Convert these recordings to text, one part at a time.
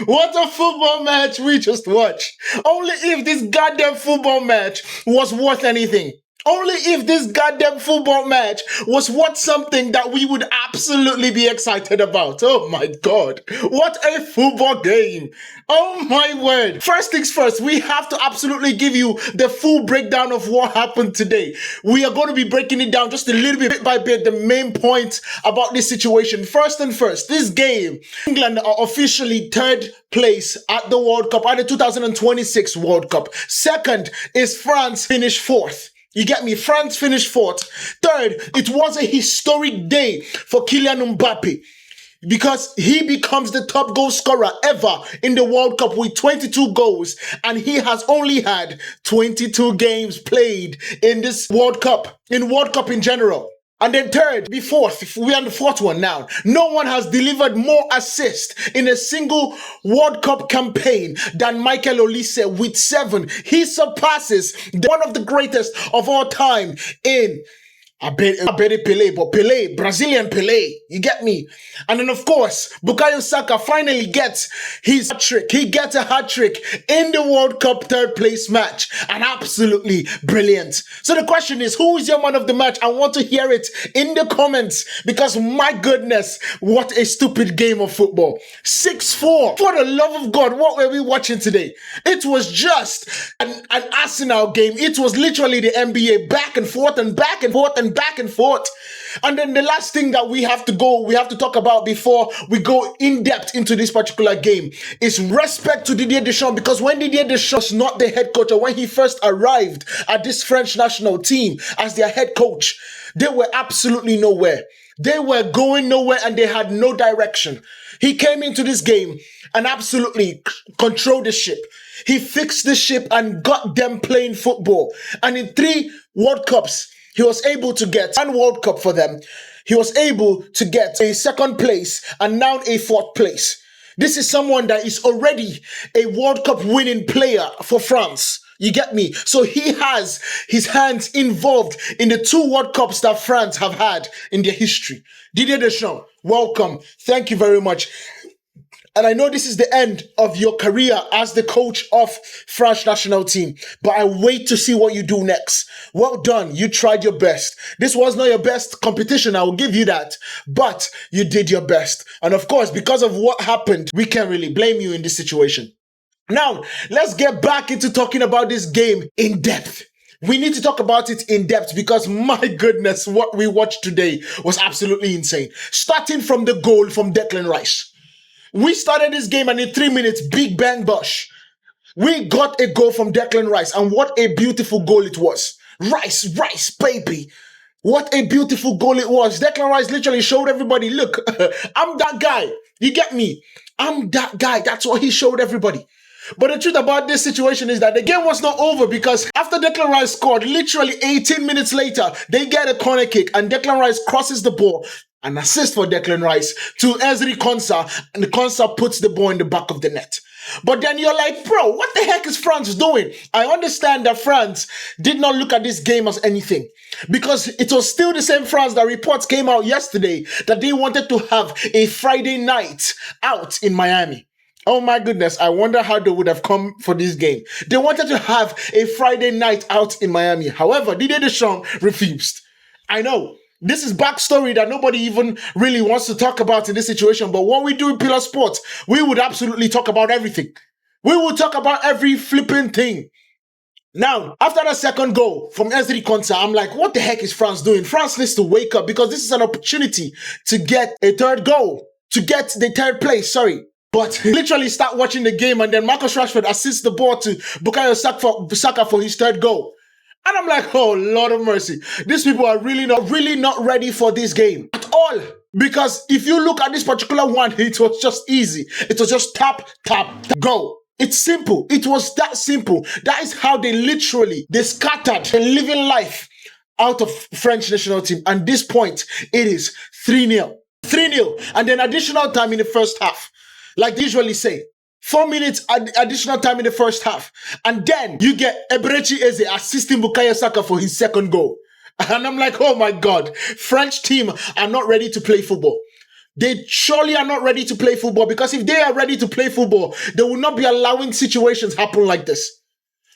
What a football match we just watched. Only if this goddamn football match was worth anything. Only if this goddamn football match was worth something that we would absolutely be excited about. Oh my God. What a football game. Oh my word. First things first, we have to absolutely give you the full breakdown of what happened today. We are going to be breaking it down just a little bit by bit, the main points about this situation. First and first, this game, England are officially third place at the World Cup, at the 2026 World Cup. Second is France, finished fourth. You get me? France finished fourth. Third, it was a historic day for Kylian Mbappé because he becomes the top goal scorer ever in the World Cup with 22 goals, and he has only had 22 games played in this World Cup, in general. And then third, be fourth, we're on the fourth one now. No one has delivered more assists in a single World Cup campaign than Michael Olise with 7. He surpasses one of the greatest of all time in I bet it Pillah, but Pillah, Brazilian Pillah, you get me? And then of course, Bukayo Saka finally gets his hat-trick. He gets a hat-trick in the World Cup third place match. And absolutely brilliant. So the question is, who is your man of the match? I want to hear it in the comments because my goodness, what a stupid game of football. 6-4. For the love of God, what were we watching today? It was just an Arsenal game. It was literally the NBA back and forth and back and forth and back and forth. And then the last thing that we have to talk about before we go in depth into this particular game is respect to Didier Deschamps, because when Didier Deschamps was not the head coach, or when he first arrived at this French national team as their head coach, they were absolutely nowhere. They were going nowhere and they had no direction. He came into this game and absolutely controlled the ship. He fixed the ship and got them playing football. And in 3 World Cups, he was able to get 1 World Cup for them. He was able to get a 2nd place and now a 4th place. This is someone that is already a World Cup winning player for France. You get me? So he has his hands involved in the 2 World Cups that France have had in their history. Didier Deschamps, welcome. Thank you very much. And I know this is the end of your career as the coach of French national team, but I wait to see what you do next. Well done. You tried your best. This was not your best competition, I will give you that, but you did your best. And of course, because of what happened, we can't really blame you in this situation. Now, let's get back into talking about this game in depth. We need to talk about it in depth because my goodness, what we watched today was absolutely insane. Starting from the goal from Declan Rice. We started this game and in 3 minutes, big bang bush. We got a goal from Declan Rice, and what a beautiful goal it was. Rice, baby. What a beautiful goal it was. Declan Rice literally showed everybody, look, I'm that guy. You get me? I'm that guy. That's what he showed everybody. But the truth about this situation is that the game was not over, because after Declan Rice scored, literally 18 minutes later, they get a corner kick and Declan Rice crosses the ball. An assist for Declan Rice to Ezri Konsa, and the Konsa puts the ball in the back of the net. But then you're like, bro, what the heck is France doing? I understand that France did not look at this game as anything, because it was still the same France that reports came out yesterday that they wanted to have a Friday night out in Miami. Oh my goodness, I wonder how they would have come for this game. They wanted to have a Friday night out in Miami. However, Didier Deschamps refused. I know. This is backstory that nobody even really wants to talk about in this situation. But when we do in Pillah Sports, we would absolutely talk about everything. We will talk about every flipping thing. Now, after that second goal from Ezri Konsa, I'm like, what the heck is France doing? France needs to wake up, because this is an opportunity to get a 3rd goal, to get the 3rd place, But literally start watching the game, and then Marcus Rashford assists the ball to Bukayo Saka for his 3rd goal. And I'm like, oh, Lord of mercy. These people are really not ready for this game at all. Because if you look at this particular one, it was just easy. It was just tap, go. It's simple. It was that simple. That is how they scattered the living life out of French national team. And this point, it is 3-0. 3-0. And then additional time in the first half. Like they usually say. 4 minutes additional time in the first half. And then you get Eberechi Eze assisting Bukayo Saka for his 2nd goal. And I'm like, oh my God, French team are not ready to play football. They surely are not ready to play football, because if they are ready to play football, they will not be allowing situations happen like this.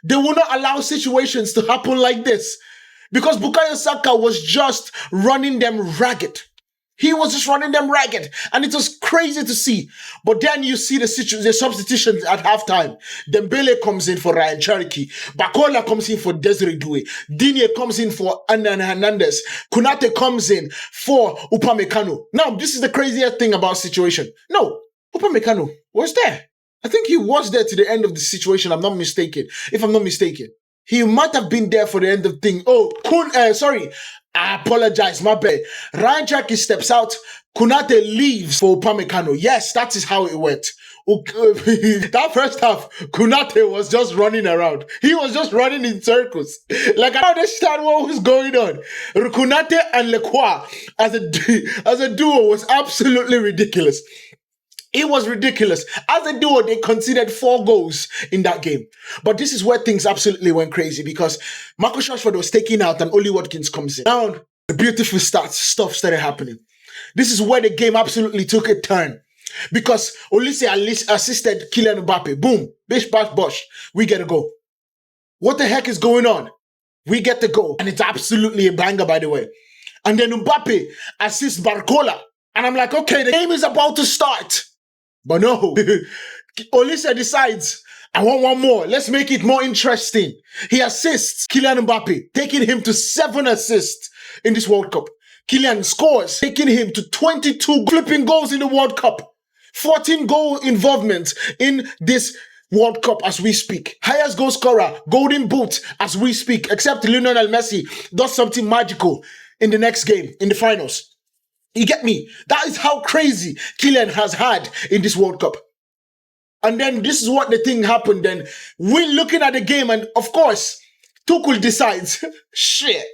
They will not allow situations to happen like this, because Bukayo Saka was just running them ragged. He was just running them ragged, and it was crazy to see. But then you see the substitutions at halftime. Dembele comes in for Ryan Cherokee. Bakola comes in for Desiree Doué. Digne comes in for Anan Hernandez. Kunate comes in for Upamecano. Now, this is the craziest thing about situation. No, Upamecano was there. I think he was there to the end of the situation, I'm not mistaken. If I'm not mistaken. He might have been there for the end of the thing. Oh, sorry. I apologize, my bad. Ryan Cherokee steps out. Kunate leaves for Upamecano. Yes, that is how it went. That first half, Kunate was just running around. He was just running in circles. Like, I don't understand what was going on. Kunate and Lecroix as a duo was absolutely ridiculous. It was ridiculous. As a duo, they conceded 4 goals in that game. But this is where things absolutely went crazy, because Marcus Rashford was taken out and Oli Watkins comes in. Now, the beautiful stuff started happening. This is where the game absolutely took a turn, because Olise assisted Kylian Mbappé. Boom. Bish, bash, bosh. We get a goal. What the heck is going on? We get the goal. And it's absolutely a banger, by the way. And then Mbappe assists Barcola. And I'm like, okay, the game is about to start. But no, Olise decides, I want one more. Let's make it more interesting. He assists Kylian Mbappé, taking him to 7 assists in this World Cup. Kylian scores, taking him to 22 flipping goals in the World Cup. 14 goal involvement in this World Cup as we speak. Highest goal scorer, golden boot as we speak, except Lionel Messi does something magical in the next game, in the finals. You get me? That is how crazy Kylian has had in this World Cup. And then this is what the thing happened. Then we're looking at the game, and of course, Tuchel decides, shit,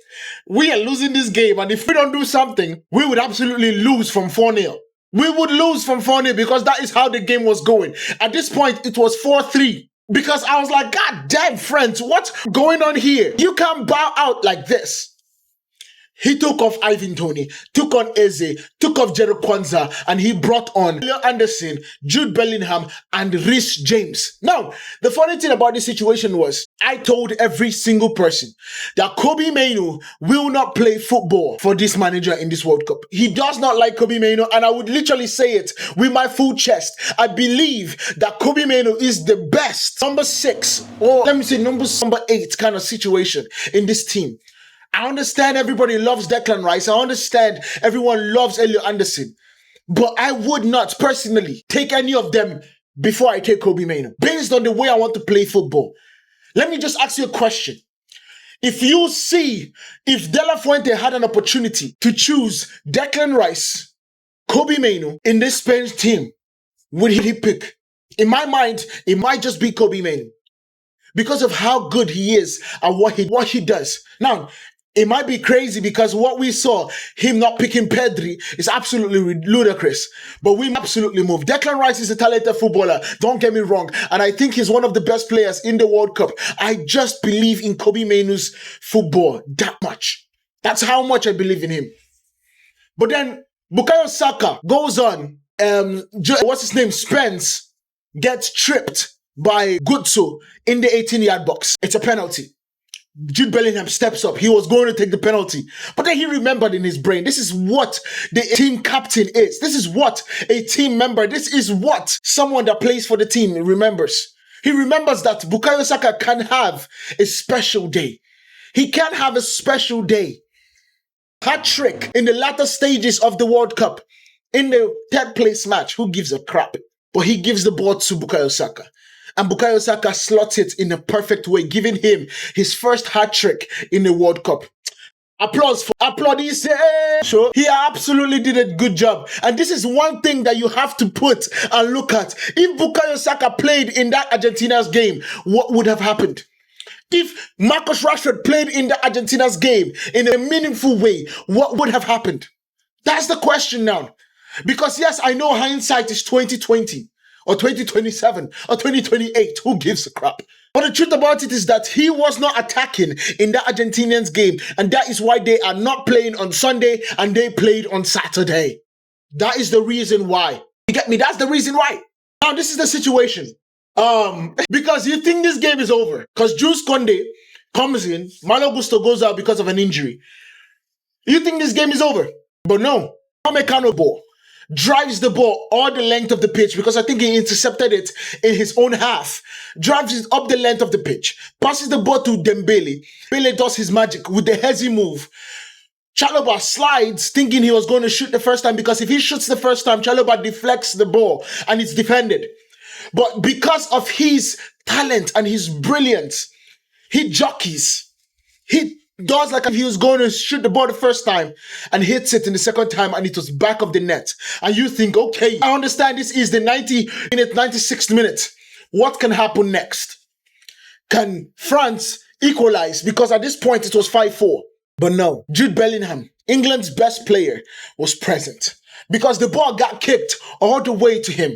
we are losing this game, and if we don't do something, we would absolutely lose from 4-0. We would lose from 4-0, because that is how the game was going. At this point, it was 4-3. Because I was like, God damn, friends, what's going on here? You can't bow out like this. He took off Ivan Toney, took on Eze, took off Jero Kwanzaa, and he brought on Leo Anderson, Jude Bellingham, and Reece James. Now, the funny thing about this situation was, I told every single person that Kobbie Mainoo will not play football for this manager in this World Cup. He does not like Kobbie Mainoo, and I would literally say it with my full chest. I believe that Kobbie Mainoo is the best number 6, or let me say number 8 kind of situation in this team. I understand everybody loves Declan Rice. I understand everyone loves Elliot Anderson. But I would not personally take any of them before I take Kobbie Mainoo, based on the way I want to play football. Let me just ask you a question. If De La Fuente had an opportunity to choose Declan Rice, Kobbie Mainoo in this Spain team, would he pick? In my mind, it might just be Kobbie Mainoo, because of how good he is and what he does. Now, it might be crazy, because what we saw, him not picking Pedri, is absolutely ludicrous. But we absolutely move. Declan Rice is a talented footballer, don't get me wrong. And I think he's one of the best players in the World Cup. I just believe in Kobbie Mainoo's football that much. That's how much I believe in him. But then, Bukayo Saka goes on. What's his name? Spence gets tripped by Gutsu in the 18-yard box. It's a penalty. Jude Bellingham steps up. He was going to take the penalty. But then he remembered in his brain, this is what the team captain is. This is what a team member, this is what someone that plays for the team remembers. He remembers that Bukayo Saka can have a special day. He can have a special day. Hat-trick in the latter stages of the World Cup. In the 3rd place match, who gives a crap? But he gives the ball to Bukayo Saka. And Bukayo Saka slots it in a perfect way, giving him his first hat-trick in the World Cup. Applause for applaudis. Sure. He absolutely did a good job. And this is one thing that you have to put and look at. If Bukayo Saka played in that Argentina's game, what would have happened? If Marcus Rashford played in the Argentina's game in a meaningful way, what would have happened? That's the question now. Because yes, I know hindsight is 2020. Or 2027, or 2028, who gives a crap? But the truth about it is that he was not attacking in the Argentinians game, and that is why they are not playing on Sunday, and they played on Saturday. That is the reason why. You get me? That's the reason why. Now, this is the situation. Because you think this game is over. Because Juice Conde comes in, Malo Gusto goes out because of an injury. You think this game is over. But no. Upamecano ball drives the ball all the length of the pitch because I think he intercepted it in his own half. Drives it up the length of the pitch. Passes the ball to Dembele. Dembele does his magic with the hezzy move. Chalobah slides thinking he was going to shoot the first time because if he shoots the first time, Chalobah deflects the ball and it's defended. But because of his talent and his brilliance, he jockeys. He does like he was going to shoot the ball the first time and hits it in the second time and it was back of the net. And you think, okay, I understand this is the 96th minute. What can happen next? Can France equalize? Because at this point it was 5-4. But no, Jude Bellingham, England's best player, was present because the ball got kicked all the way to him.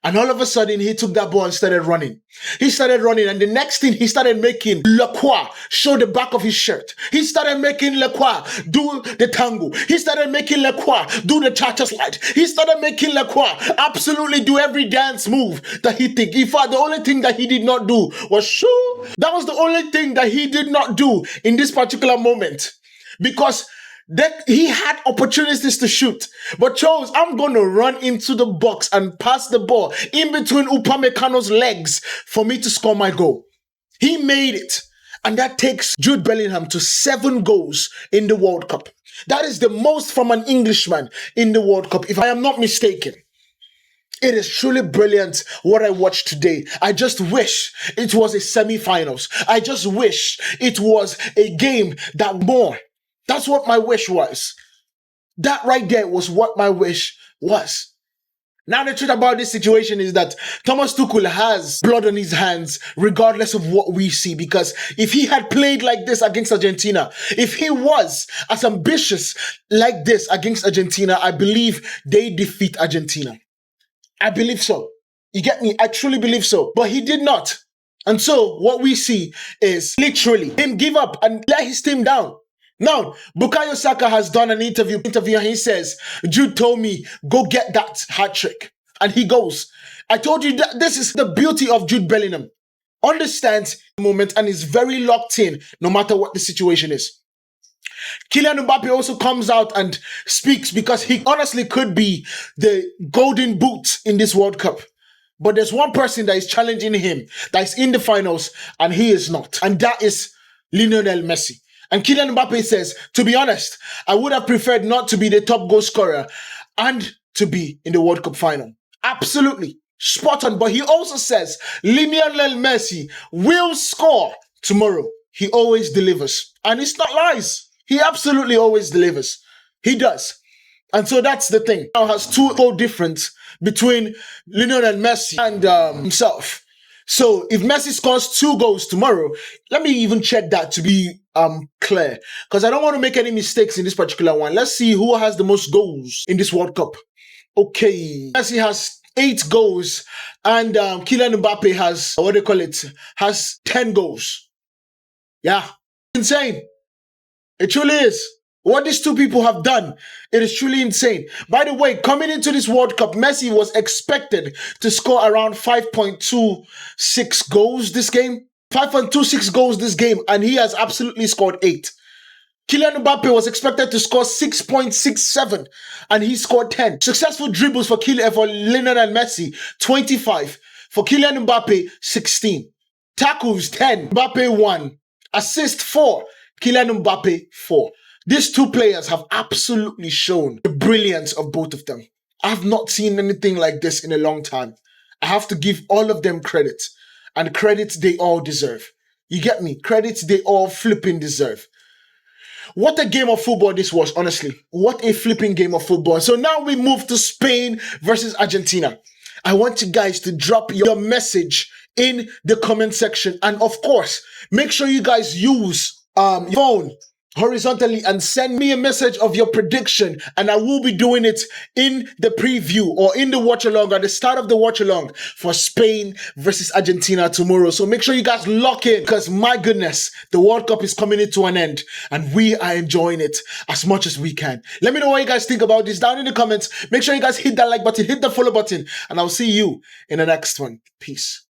And all of a sudden, he took that ball and started running. He started running, and the next thing, he started making Lacroix show the back of his shirt. He started making Lacroix do the tango. He started making Lacroix do the cha-cha slide. He started making Lacroix absolutely do every dance move that he did. In fact, the only thing that he did not do was shoo. That was the only thing that he did not do in this particular moment. Because he had opportunities to shoot, but chose, I'm going to run into the box and pass the ball in between Upamecano's legs for me to score my goal. He made it. And that takes Jude Bellingham to 7 goals in the World Cup. That is the most from an Englishman in the World Cup, if I am not mistaken. It is truly brilliant what I watched today. I just wish it was a semi-finals. I just wish it was a game that more. That's what my wish was. That right there was what my wish was. Now the truth about this situation is that Thomas Tuchel has blood on his hands regardless of what we see, because if he had played like this against Argentina, if he was as ambitious like this against Argentina, I believe they defeat Argentina. I believe so. You get me? I truly believe so. But he did not. And so what we see is literally him give up and let his team down. Now, Bukayo Saka has done an interview and he says, Jude told me, go get that hat trick. And he goes. I told you that this is the beauty of Jude Bellingham. Understands the moment and is very locked in no matter what the situation is. Kylian Mbappé also comes out and speaks because he honestly could be the golden boot in this World Cup. But there's one person that is challenging him, that is in the finals, and he is not. And that is Lionel Messi. And Kylian Mbappé says, to be honest, I would have preferred not to be the top goal scorer and to be in the World Cup final. Absolutely. Spot on. But he also says, Lionel Messi will score tomorrow. He always delivers. And it's not lies. He absolutely always delivers. He does. And so that's the thing. Now has 2-goal difference between Lionel Messi and himself. So if Messi scores 2 goals tomorrow, let me even check that to be clear, because I don't want to make any mistakes in this particular one. Let's see who has the most goals in this World Cup. Okay, Messi has 8 goals and Kylian Mbappé has 10 goals. Yeah, insane. It truly is. What these two people have done, it is truly insane. By the way, coming into this World Cup, Messi was expected to score around 5.26 goals this game. 5.26 goals this game, and he has absolutely scored 8. Kylian Mbappé was expected to score 6.67, and he scored 10. Successful dribbles for Lionel and Messi, 25. For Kylian Mbappé, 16. Tackles, 10. Mbappé, 1. Assist, 4. Kylian Mbappé, 4. These two players have absolutely shown the brilliance of both of them. I have not seen anything like this in a long time. I have to give all of them credit. And credit they all deserve. You get me? Credit they all flipping deserve. What a game of football this was, honestly. What a flipping game of football. So now we move to Spain versus Argentina. I want you guys to drop your message in the comment section. And of course, make sure you guys use your phone horizontally and send me a message of your prediction, and I will be doing it in the preview or in the watch along at the start of the watch along for Spain versus Argentina tomorrow. So make sure you guys lock in, because my goodness, the World Cup is coming into an end and we are enjoying it as much as we can. Let me know what you guys think about this down in the comments. Make sure you guys hit that like button, hit the follow button, and I'll see you in the next one. Peace.